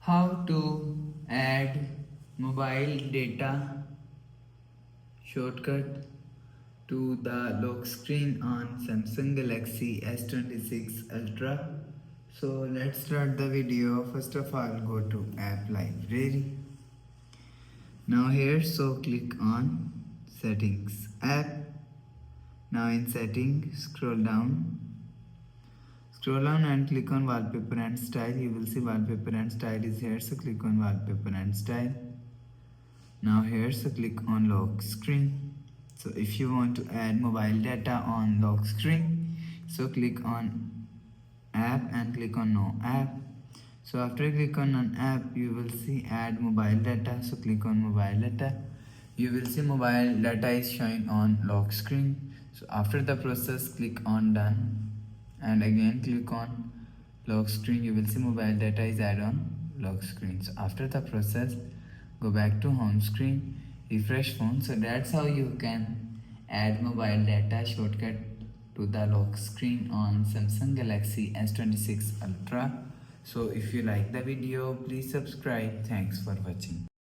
How to add mobile data shortcut to the lock screen on Samsung Galaxy S26 Ultra. So let's start the video. First of all, go to app library. Now here, so click on settings app. Now in settings, scroll down and click on wallpaper and style. You will see wallpaper and style is here, so click on wallpaper and style. Now here, so click on lock screen. So if you want to add mobile data on lock screen, so click on app and click on no app. So after you click on an app, you will see add mobile data, so click on mobile data. You will see mobile data is showing on lock screen. So after the process, click on done and again click on lock screen. You will see mobile data is added on lock screen. So after the process, go back to home screen, refresh phone. So that's how you can add mobile data shortcut to the lock screen on Samsung Galaxy S26 Ultra. So if you like the video, please subscribe. Thanks for watching.